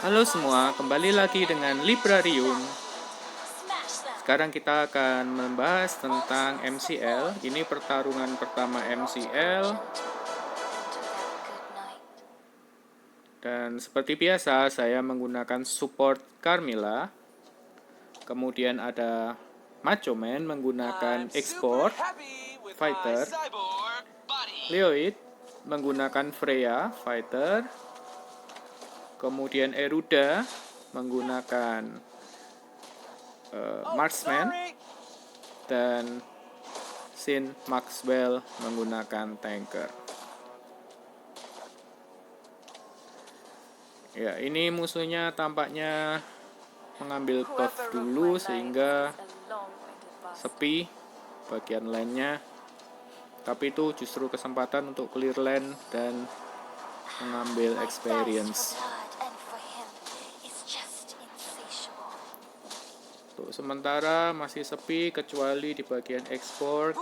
Halo semua, kembali lagi dengan Librarium. Sekarang kita akan membahas tentang MCL. Ini pertarungan pertama MCL. Dan seperti biasa, saya menggunakan support Carmilla. Kemudian ada Macho Man menggunakan Export Fighter. Leoid menggunakan Freya Fighter. Kemudian Eruda menggunakan Marksman. Dan Sin Maxwell menggunakan Tanker. Ya, ini musuhnya tampaknya mengambil buff dulu sehingga sepi bagian lane-nya. Tapi itu justru kesempatan untuk clear lane dan mengambil experience. Untuk sementara masih sepi kecuali di bagian export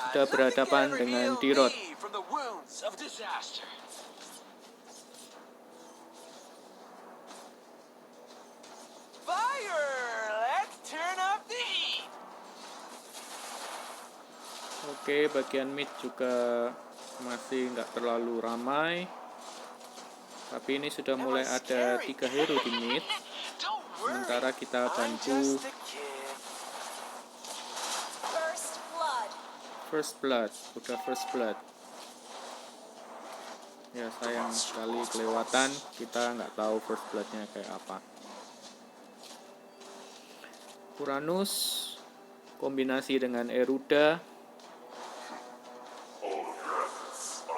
sudah berhadapan dengan Tirot. Oke, bagian mid juga masih nggak terlalu ramai. Tapi ini sudah mulai ada 3 hero di mid. Sementara kita bantu First Blood. Udah First Blood. Ya sayang sekali kelewatan. Kita nggak tahu First Blood-nya kayak apa. Uranus kombinasi dengan Eruda.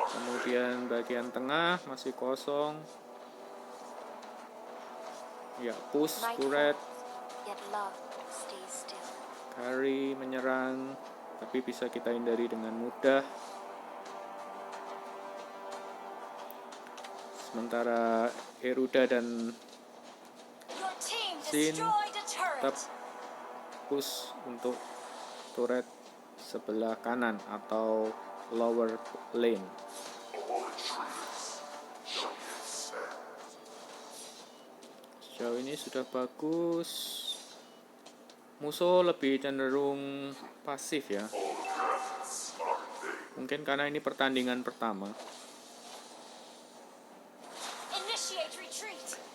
Kemudian bagian tengah masih kosong. Ya, push turret. Kari menyerang, tapi bisa kita hindari dengan mudah. Sementara Eruda dan Sin tetap push untuk turret sebelah kanan atau lower lane. Sejauh ini sudah bagus. Musuh lebih cenderung pasif ya. Mungkin karena ini pertandingan pertama.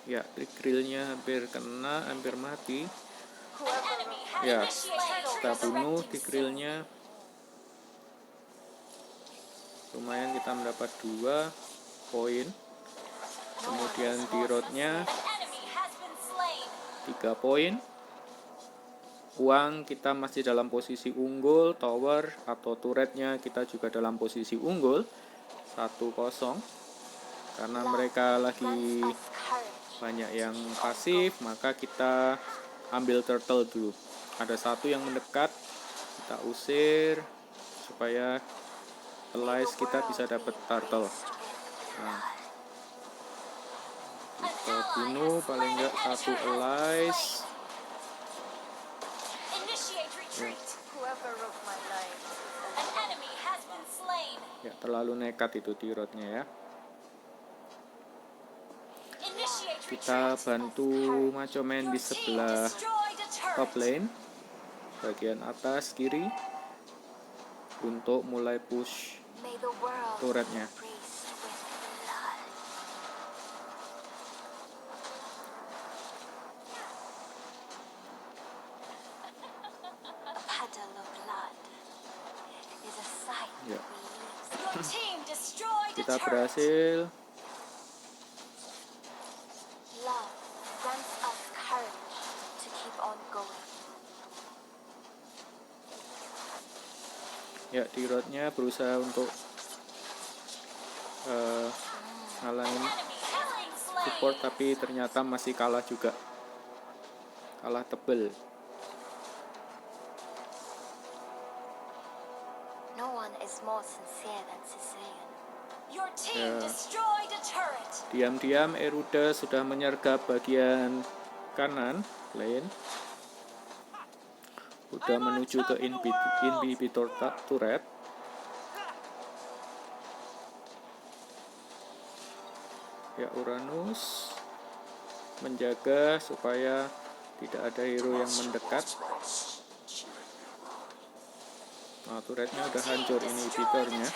Ya, triggernya hampir kena, hampir mati. Ya, kita bunuh triggernya. Lumayan kita mendapat 2 poin. Kemudian Tirotnya 3 poin. Uang kita masih dalam posisi unggul, tower atau turretnya kita juga dalam posisi unggul 1-0. Karena mereka lagi banyak yang pasif, maka kita ambil turtle dulu. Ada satu yang mendekat, kita usir supaya allies kita bisa dapat turtle. Nah, kita bunuh paling enggak 1 allies. Ya, terlalu nekat itu Tirotnya ya. Kita bantu Macho Man di sebelah top lane, bagian atas kiri, untuk mulai push turretnya. Ya. Kita berhasil. Ya, Tirotnya berusaha untuk ngalangin support, tapi ternyata masih kalah juga. Kalah tebel. Ya. Diam-diam Eruda sudah menyergap bagian kanan lane. Udah menuju ke inhibitor turret. Ya, Uranus menjaga supaya tidak ada hero yang mendekat. Nah, turretnya udah hancur, ini inhibitornya.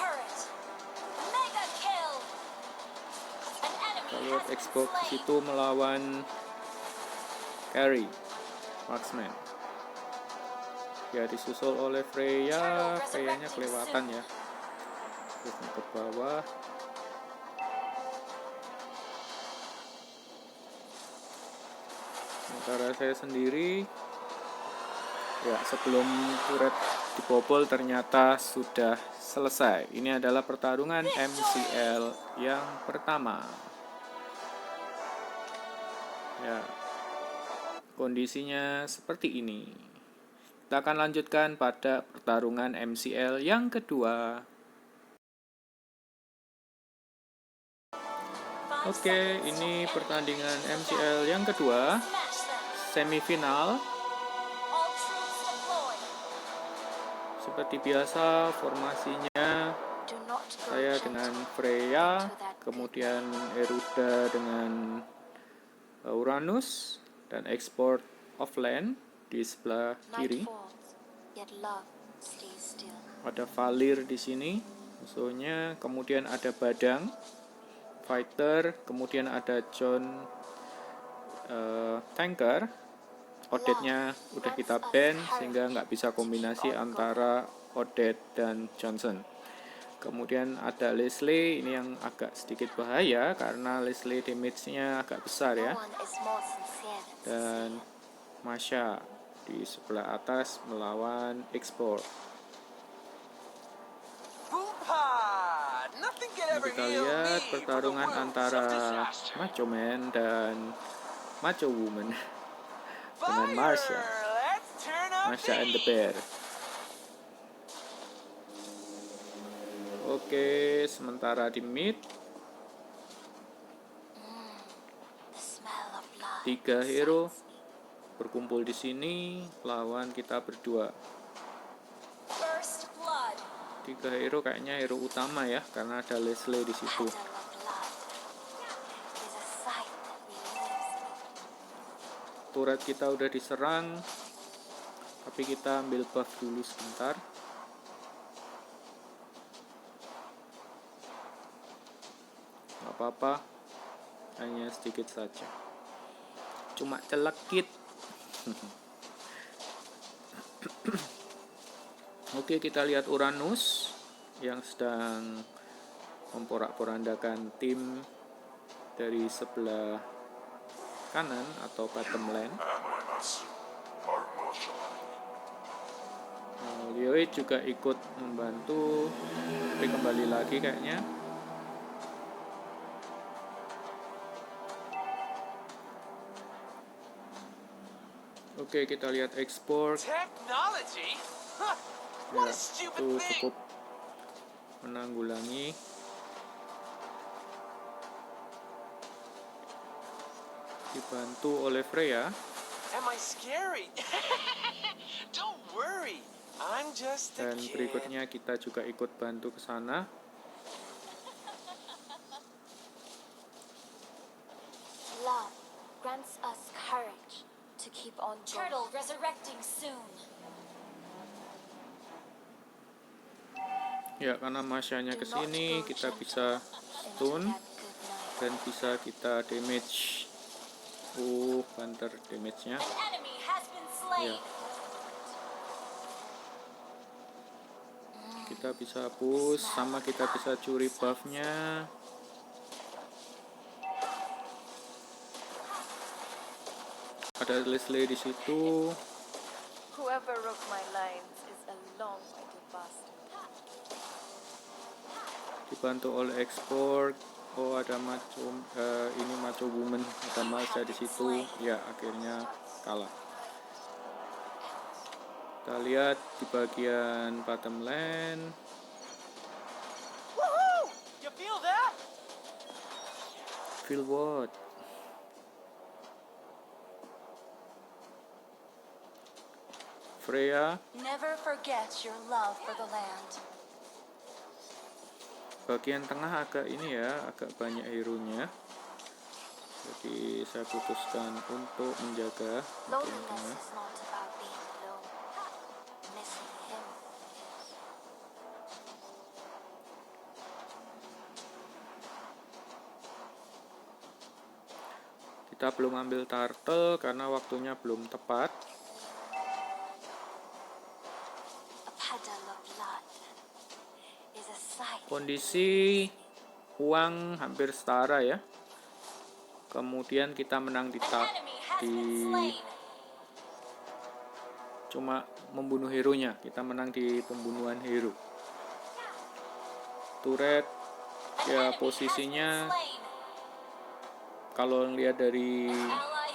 Kita lihat Xbox itu melawan carry marksman. Ya, disusul oleh Freya. Freya-nya kelewatan ya. Terusnya ke bawah. Sementara saya sendiri, ya, sebelum turret dibobol ternyata sudah selesai. Ini adalah pertarungan MCL yang pertama. Ya, kondisinya seperti ini. Kita akan lanjutkan pada pertarungan MCL yang kedua. Oke, ini pertandingan MCL yang kedua, semifinal. Seperti biasa, formasinya saya dengan Freya, kemudian Eruda dengan Uranus, dan export of land di sebelah kiri. Ada Valir di sini, musuhnya. Kemudian ada Badang, fighter. Kemudian ada John, tanker. Odette-nya udah kita ban sehingga nggak bisa kombinasi antara Odette dan Johnson. Kemudian ada Leslie, ini yang agak sedikit bahaya karena Leslie damage-nya agak besar ya. Dan Masha di sebelah atas melawan Export. Kita lihat pertarungan antara Macho Man dan Macho Woman dengan Masha and the Bear. Oke, sementara di mid 3 hero berkumpul di sini lawan kita berdua. 3 hero kayaknya hero utama ya, karena ada Leslie di situ. Turret kita udah diserang, tapi kita ambil buff dulu sebentar. Gak apa-apa, hanya sedikit saja, cuma celekit. Oke, kita lihat Uranus yang sedang memporak-porandakan tim dari sebelah kanan atau bottom lane. Lioid juga ikut membantu, tapi kembali lagi kayaknya. Oke, kita lihat export. Ya, itu cukup menanggulangi. Dibantu oleh Freya. Dan berikutnya kita juga ikut bantu ke sana. Love grants us courage to keep on going. Turtle resurrecting soon. Ya, karena Masya-nya kesini, kita bisa stun dan bisa kita damage. Banter damage-nya. Ya. Kita bisa push, sama kita bisa curi buff-nya. Ada Leslie di situ. Whoever wrote my lines is a long-winded bastard. Dibantu oleh export. Oh, ada ini Macho Woman, ada Masha di situ. Ya, akhirnya kalah. Kita lihat di bagian bottom lane. You feel that? Feel what? Freya. Never forget your love for the land. Bagian tengah agak ini ya, agak banyak hero-nya. Jadi saya putuskan untuk menjaga bagian Loneliness tengah. is not about being alone. Missing him is. Kita belum ambil turtle karena waktunya belum tepat. A puddle of blood is a sight. Kondisi uang hampir setara ya. Kemudian kita menang cuma membunuh hero-nya. Kita menang di pembunuhan hero. Turret ya posisinya kalau lihat dari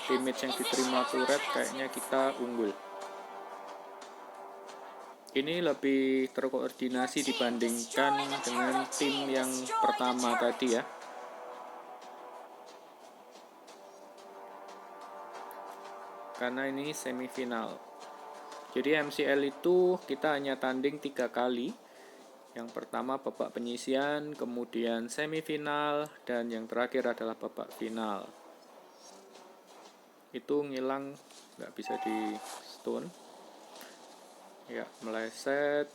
damage yang diterima turret kayaknya kita unggul. Ini lebih terkoordinasi dibandingkan dengan tim yang pertama tadi ya. Karena ini semifinal. Jadi MCL itu kita hanya tanding 3 kali. Yang pertama babak penyisian, kemudian semifinal, dan yang terakhir adalah babak final. Itu ngilang, nggak bisa di stun. Ya, meleset.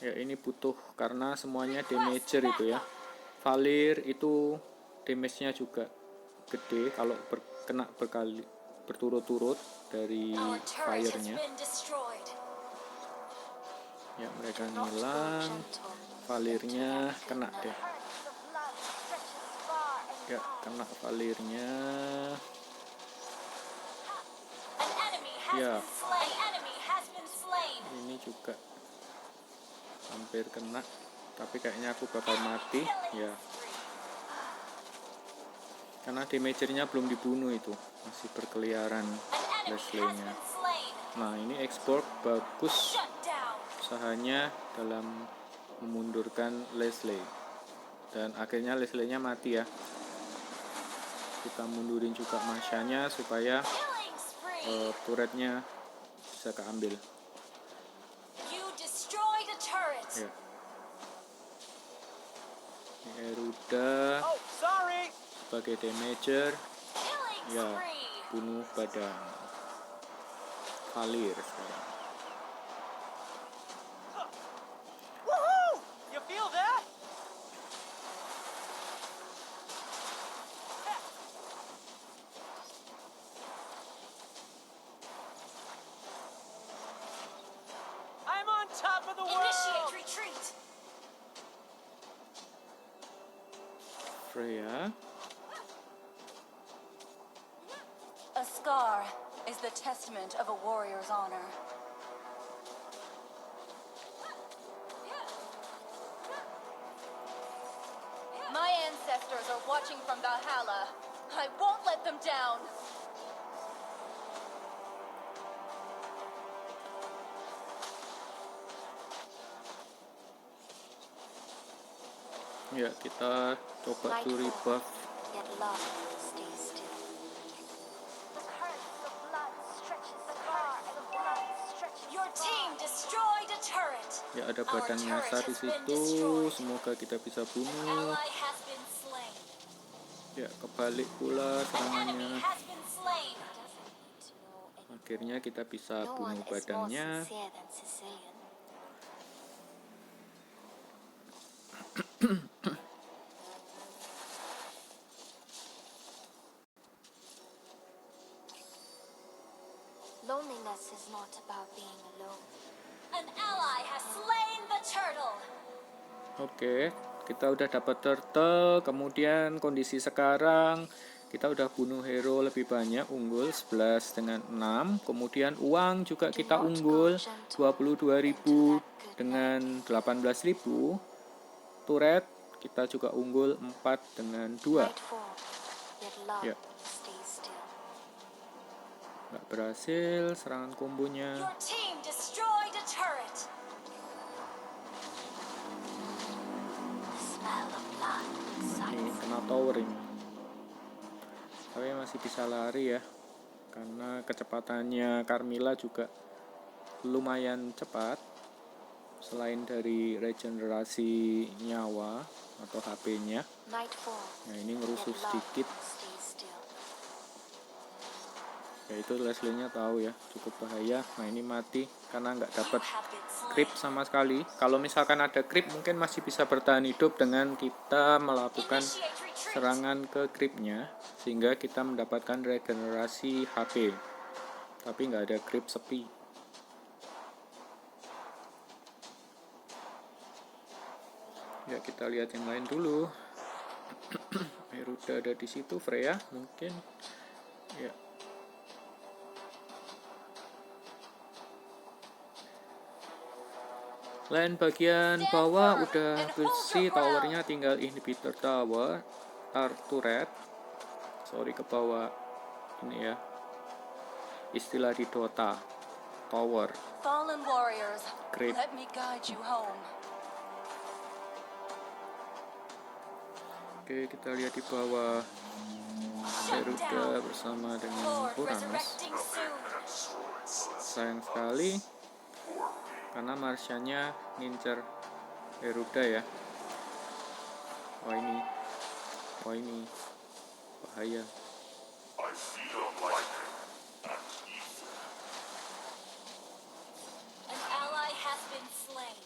Ya, ini butuh karena semuanya damager itu ya. Valir itu damage-nya juga gede kalau kena berturut-turut dari fire-nya. Ya, mereka ngilang. Valirnya kena deh. Ya, kena valirnya. Ya, ini juga hampir kena. Tapi kayaknya aku bakal mati. Ya, karena damagernya belum dibunuh itu, masih berkeliaran Leslie-nya. Nah, ini export bagus usahanya dalam memundurkan Leslie. Dan akhirnya Leslie-nya mati ya. Kita mundurin juga Masha-nya supaya turretnya bisa keambil. Ya. Ini Eruda sebagai damager. Ya, bunuh badan Valir sekarang. You feel that? I'm on top of the world. Retreat. Freya. A scar is the testament of a warrior's honor. My ancestors are watching from Valhalla. I won't let them down. Ya, kita coba to rebuff. Yet love stays still. The current of blood stretches far and the blood stretches. Your team destroyed a turret. Ya, ada badan nyasar di situ. Semoga kita bisa bunuh. Ally has been slain. Ya, kebalik pula serangannya. Has been slain. Akhirnya kita bisa No bunuh one is more badannya. sincere than Sicilian. Loneliness is not about being alone. An ally has slain the turtle. Oke, kita udah dapat turtle. Kemudian kondisi sekarang kita udah bunuh hero lebih banyak, unggul 11 dengan 6. Kemudian uang juga kita unggul 22.000 dengan 18.000. Turret kita juga unggul 4 dengan 2. Nightfall, yet love Ya. stays still. Nggak berhasil serangan kombonya. Your team destroyed a turret. The smell of blood Ini excites. kena tower ini. Tapi masih bisa lari ya. Karena kecepatannya Carmilla juga lumayan cepat. selain dari regenerasi nyawa atau HP-nya. Nightfall. Nah, ini ngerusuh Yet love sedikit. stays still. Ya itu Leslie-nya tahu ya, cukup bahaya. Nah, ini mati karena nggak You dapat have been slain. creep sama sekali. Kalau misalkan ada creep mungkin masih bisa bertahan hidup dengan kita melakukan Initiate retreat. serangan ke creepnya, sehingga kita mendapatkan regenerasi HP. Tapi nggak ada creep sepi. Ya kita lihat yang lain dulu. Eruda ada di situ, Freya mungkin. Ya. Lain bagian bawah udah bersih, towernya tinggal inhibitor tower, turret. Sorry ke bawah ini ya. Istilah di Dota, tower. Fallen warriors, Creep. let me guide you home. Oke, kita lihat di bawah. Eruda bersama dengan Lord Uranus. resurrecting soon. Sayang sekali karena Marsianya ngincer Eruda ya. Wah ini bahaya. An ally has been slain.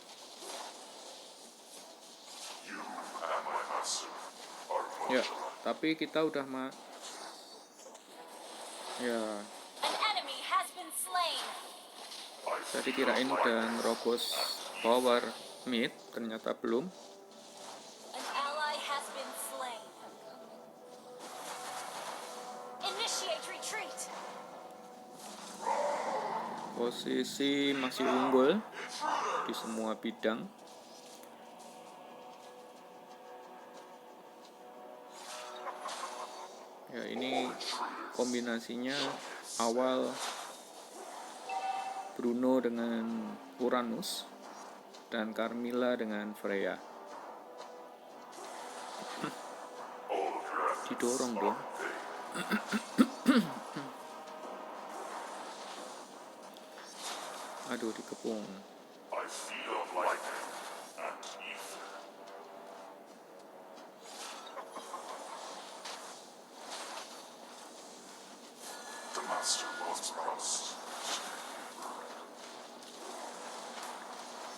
Ya, tapi kita udah ya, An enemy has been slain. tadi kirain udah nerobos tower mid, ternyata belum. An ally has been slain. Initiate retreat. Posisi masih unggul di semua bidang. Ya, ini kombinasinya awal Bruno dengan Uranus dan Carmilla dengan Freya. Didorong dong. Aduh, dikepung.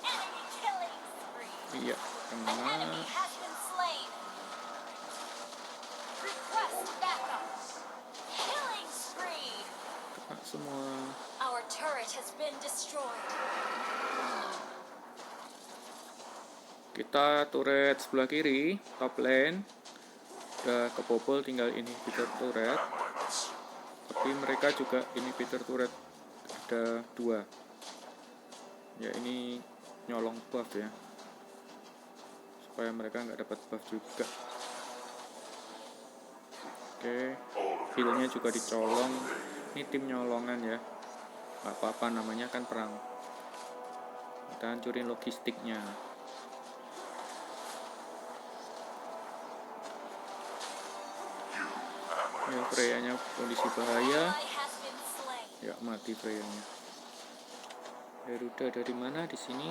Enemy killing spree. Iya, An karena enemy has been slain. Request backup. Killing spree. kena semua. Our turret has been destroyed. Kita turret sebelah kiri, top lane udah kebobol, tinggal inhibitor turret. Tapi mereka juga inhibitor turret ada 2. Ya ini nyolong buff ya, supaya mereka nggak dapat buff juga. Oke, healnya juga dicolong. Ini tim nyolongan ya, nggak apa-apa, namanya kan perang. Kita hancurin logistiknya. Ya, Freya-nya kondisi bahaya. Ally has been slain. Ya, mati Freya-nya. Eruda dari mana di sini?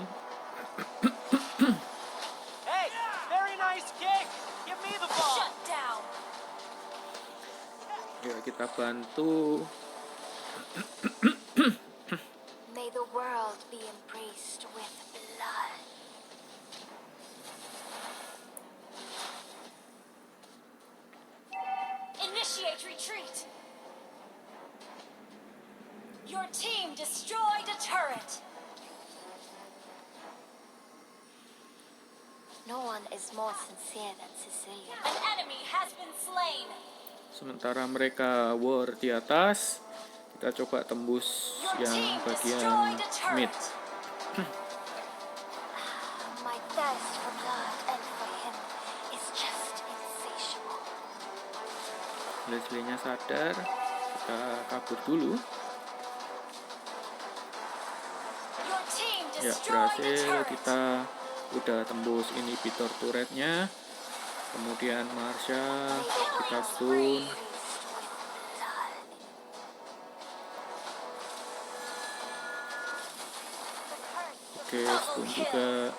Hey, very nice kick. Give me the ball. Shut down. Ya, kita bantu. May the world be embraced with blood. Initiate retreat. Your team destroyed a turret. No one is more sincere than Cecilia. An enemy has been slain. Sementara mereka war di atas, kita coba tembus Your yang team bagian destroyed a mid. turret. My thirst for blood and for him is just insatiable. Leslie-nya sadar, kita kabur dulu. Your team Ya, destroyed a berhasil, turret. kita udah tembus inhibitor turretnya. Kemudian Marsha kita stun. Oke, stun juga.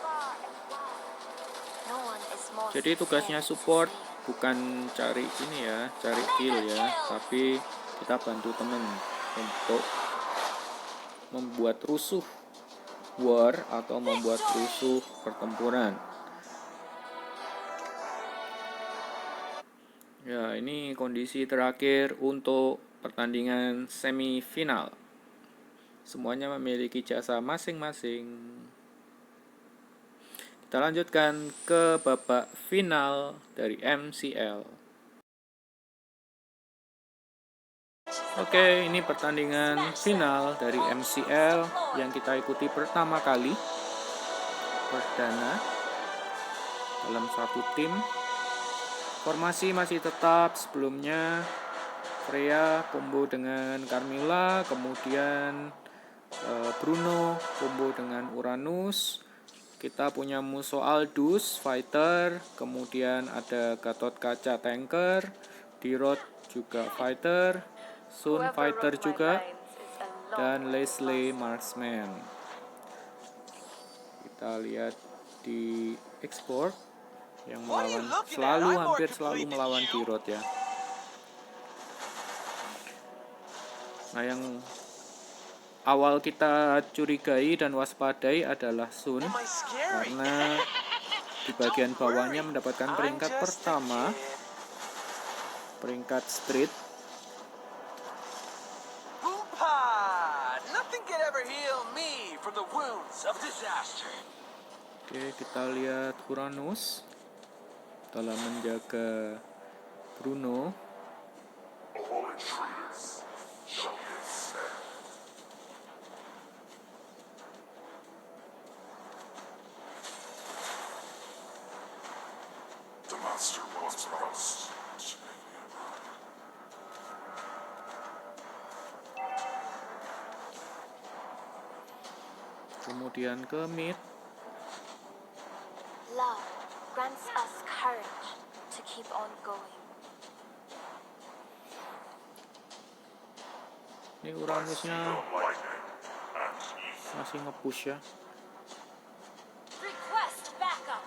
No one is more Jadi tugasnya sincere support than Slayer. bukan cari ini ya, cari kill ya, tapi kita bantu temen untuk membuat rusuh war atau membuat rusuh pertempuran. Ya, ini kondisi terakhir untuk pertandingan semifinal. Semuanya memiliki jasa masing-masing. Kita lanjutkan ke babak final dari MCL. Oke, ini pertandingan final dari MCL yang kita ikuti pertama kali. Perdana dalam satu tim. Formasi masih tetap sebelumnya. Freya combo dengan Carmilla, kemudian Bruno combo dengan Uranus. Kita punya musuh Aldous fighter, kemudian ada Gatot Kaca tanker, Dirot juga fighter, Sun fighter juga, dan Leslie marksman. Kita lihat di export yang melawan hampir selalu melawan Dirot ya. Nah, yang awal kita curigai dan waspadai adalah Sun, karena di bagian bawahnya mendapatkan peringkat pertama, peringkat street. Oke, kita lihat Uranus dalam menjaga Bruno. Kemudian ke mid. Love grants us courage to keep on going. Ini Uranusnya masih nge-push ya. Request backup.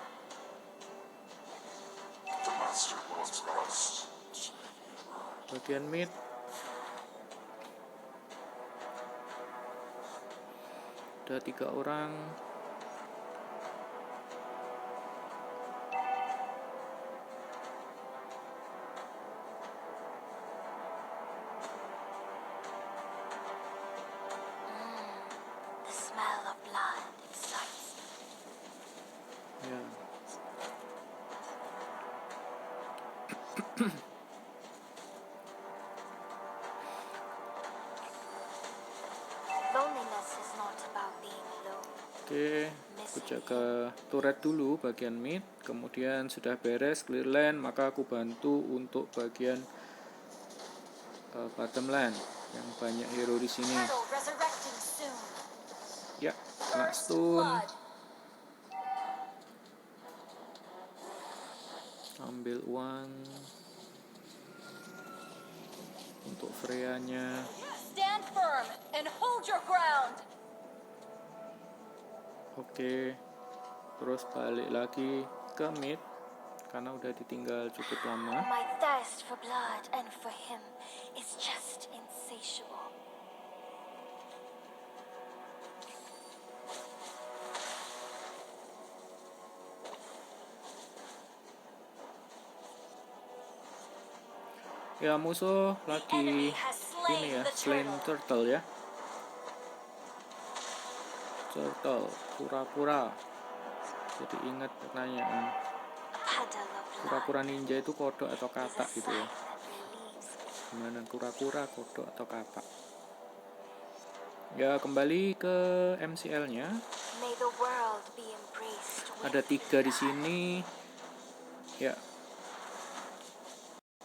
Bagian mid. Ada 3 orang. The smell of blood excites me. Ya. Loneliness is not about being alone. Oke, aku jaga turret dulu bagian mid, kemudian sudah beres clear lane, maka aku bantu untuk bagian bottom lane yang banyak hero di sini. Turtle resurrecting soon. Ya, kena First stun. blood. Ambil uang untuk Freya-nya. Stand firm and hold your ground. Oke, terus balik lagi ke mid karena udah ditinggal cukup lama. My thirst for blood and for him is just insatiable. Ya, musuh The lagi enemy has slain ini ya, the slain turtle. turtle ya. Turtle, kura-kura. Jadi ingat pertanyaan, A puddle of blood kura-kura ninja itu kodok atau is a katak gitu sign ya. that relieves me. Gimana kura-kura, kodok atau katak? Ya, kembali ke MCL-nya. May the world be embraced with Ada 3 di sini. Ya.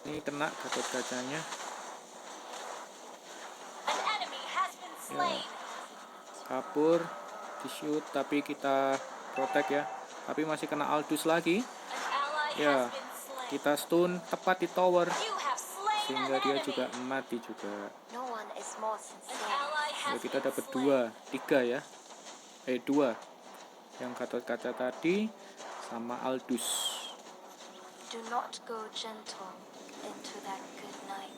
Ini kena Gatot Kacanya. An enemy has been slain. Kabur, di-shoot, tapi kita protect ya. Tapi masih kena Aldous lagi. An ally Ya, has been slain. kita stun tepat di tower You have slain sehingga an dia enemy. juga mati juga. no one is more An sincere. ally Ya, has kita been dapat slain. 2, 3 ya. 2. yang Gatot Kaca tadi sama Aldous. Do not go gentle into that good night.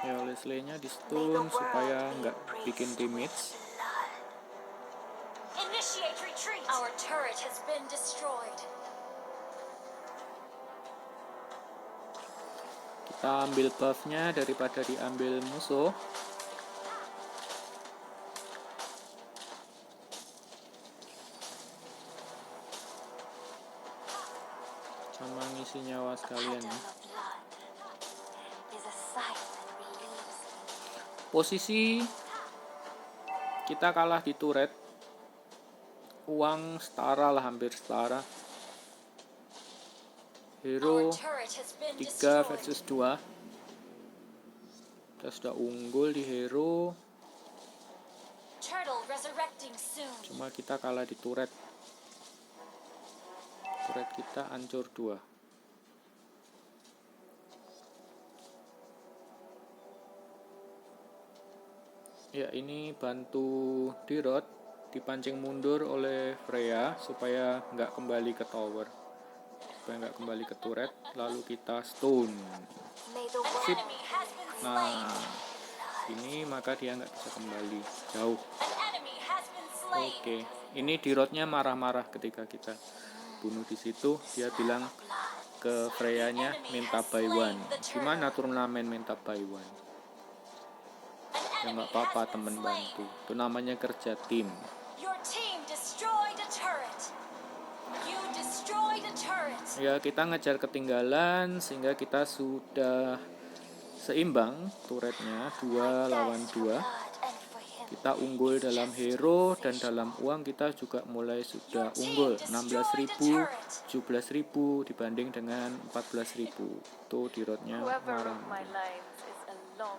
Ya, Leslie-nya di stun supaya nggak bikin damage. Initiate retreat. Our turret has been destroyed. Kita ambil buff-nya daripada diambil musuh. Sama ngisi nyawa sekalian ya. Pattern of blood is a sight that relieves me. Posisi kita kalah di turret. Uang setara lah, hampir setara. Hero Our turret has been 3 destroyed. versus 2. Kita sudah unggul di hero, Turtle resurrecting soon. cuma kita kalah di turret. Turret kita hancur 2. Ya, ini bantu Dirot dipancing mundur oleh Freya supaya nggak kembali ke tower, supaya nggak kembali ke turret, lalu kita stun. May the world Enemy has been slain. Nah, ini maka dia nggak bisa kembali jauh. An enemy has been slain. Oke, ini Dirotnya marah-marah ketika kita bunuh di situ. Dia bilang ke Freya-nya minta buy one. Gimana turnamen minta buy one? Ya nggak apa-apa, temen bantu. Itu namanya kerja tim. Your team destroyed a turret. You destroyed a turret. Ya, kita ngejar ketinggalan sehingga kita sudah seimbang turretnya 2 lawan 2. and for him. Kita unggul dalam hero dan dalam uang kita juga mulai sudah unggul 16.000, 17.000 dibanding dengan 14.000. Tuh Dirotnya marah.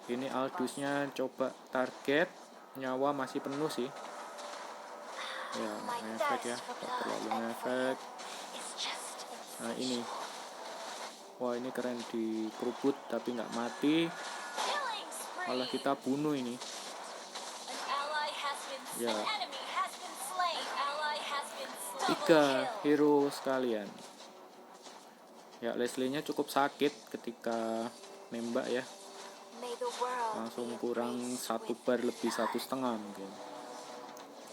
Ini Aldous-nya coba target, nyawa masih penuh sih. Ya, ngefek ya, tak terlalu ngefek. It's just Nah ini, wah ini keren, dikerubut tapi nggak mati, Killing spree. malah kita bunuh ini. An ally has been Ya. An enemy has been slain. Ally has been slain. 3 hero sekalian. Ya, Leslie-nya cukup sakit ketika nembak ya, may the world langsung be kurang embraced 1 with bar lebih 1,5 mungkin.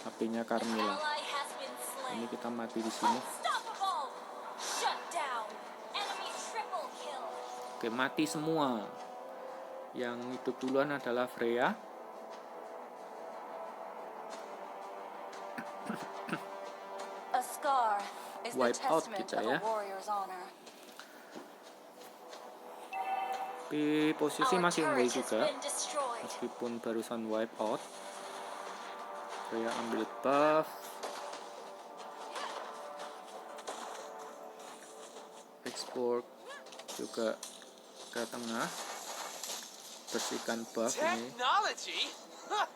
HP-nya Carmilla. Ally has been slain. Ini kita mati di sini. Unstoppable. Shut down. Enemy triple kill. Oke, mati semua. Yang hidup duluan adalah Freya. A scar is the Wipe out testament kita of ya. a warrior's honor. Di posisi Our masih unggul turret has juga, been destroyed. meskipun barusan wipe out. Freya ambil buff. Export juga ke tengah, bersihkan buff ini. Technology? Huh.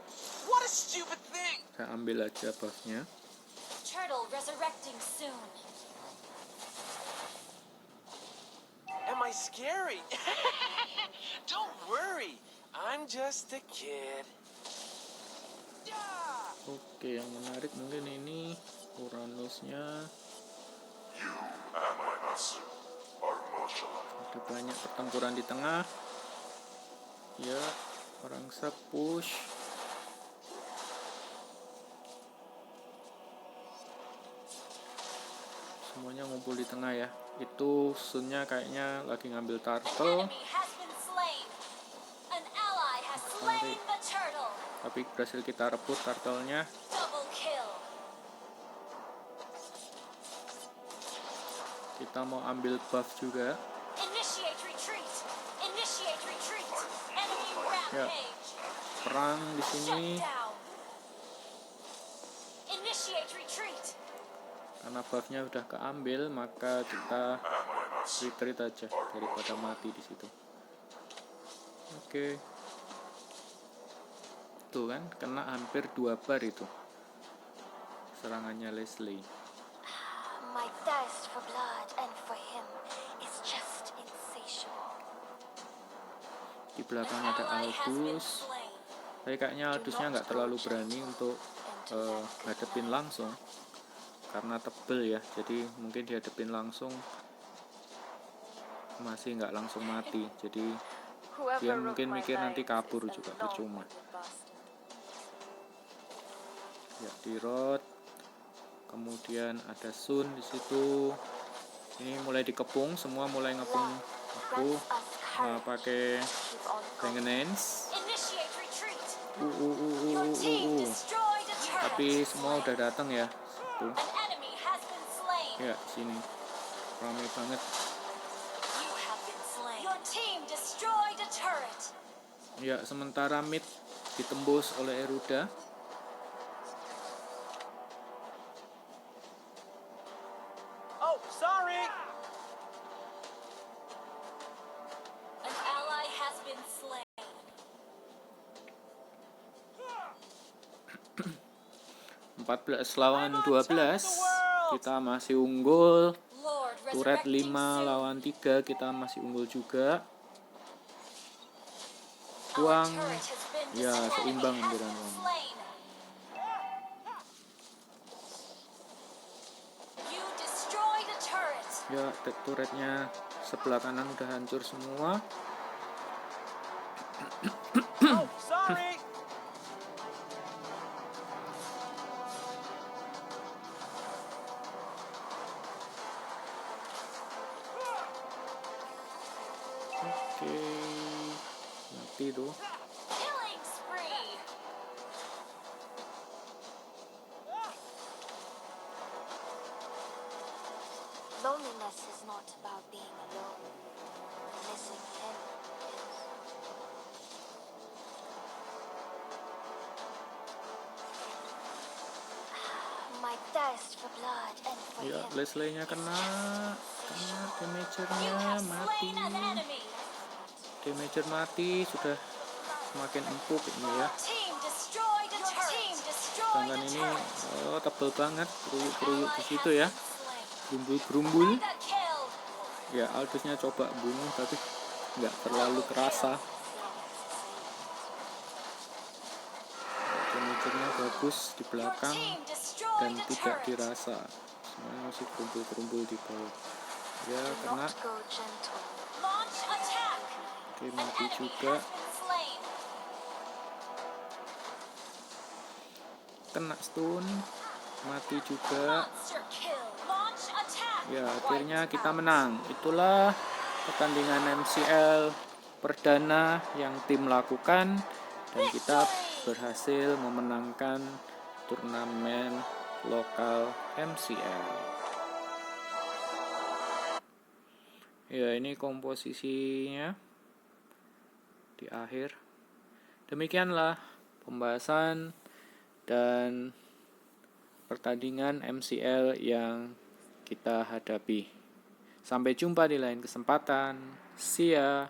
What a stupid thing! Saya ambil aja buffnya. Turtle resurrecting soon. Am I scary? Don't worry, I'm just a kid. Yeah! Oke, yang menarik mungkin ini Uranusnya. Ada banyak pertempuran di tengah. Ya, orang push. Semuanya ngumpul di tengah ya. Itu Sun-nya kayaknya lagi ngambil An turtle, enemy has been slain. An ally has slain the turtle. tapi berhasil kita rebut turtle-nya. Double kill. Kita mau ambil buff juga. Initiate retreat. Initiate retreat. Enemy Ya, rampage. perang di sini Shut down. Initiate retreat. karena buff-nya udah keambil, maka kita retreat aja daripada mati di situ. Oke. Tuh kan, kena hampir 2 bar itu serangannya Leslie. My thirst for blood and for him is just insatiable. Di belakang ada Aldous. Tapi kayaknya Aldusnya nggak terlalu berani untuk ngadepin langsung karena tebel ya, jadi mungkin dihadepin langsung masih nggak langsung mati, jadi dia mungkin mikir nanti kabur juga percuma. Ya, di road, kemudian ada Sun di situ. Ini mulai dikepung, semua mulai ngepung aku pakai Vengeance. Tapi semua udah datang ya. Tuh. Ya, di sini ramai banget. Ya, sementara mid ditembus oleh Eruda. Oh, sorry. An ally has been slain. 14 lawan 12, kita masih unggul. Lord, Turret resurrecting 5 soon. lawan 3, kita masih unggul juga. Our Uang turret has been ya destroyed. seimbang Enemy has dengan been Uang. slain. You destroyed a turret. Ya, turretnya sebelah kanan udah hancur semua. Oh, sorry. Oke, mati tuh. Killing spree. Loneliness is not about being alone. Missing him is. My thirst for blood and for Ya, him. Leslie-nya kena damager-nya You have mati. slain an enemy. Damager mati, sudah semakin empuk ini ya. Team destroyed a turret. Team destroyed Sedangkan a ini turret. tebel banget, keruyuk-keruyuk di Ally situ has ya. been slain. Grumbul-grumbul. Mega kill. Ya, Aldusnya coba bunuh tapi nggak terlalu kerasa. Damager-nya bagus di Your belakang team destroyed dan a tidak turret. dirasa. Semuanya masih gerumbul-gerumbul di bawah. Ya, Do kena. not go gentle. Launch attack. Oke, An mati enemy juga. has been slain. Kena stun. Mati juga. Monster kill. Launch attack. Ya, akhirnya kita menang. Itulah pertandingan MCL perdana yang tim lakukan dan kita berhasil memenangkan turnamen lokal MCL. Ya, ini komposisinya di akhir. Demikianlah pembahasan dan pertandingan MCL yang kita hadapi. Sampai jumpa di lain kesempatan. See ya.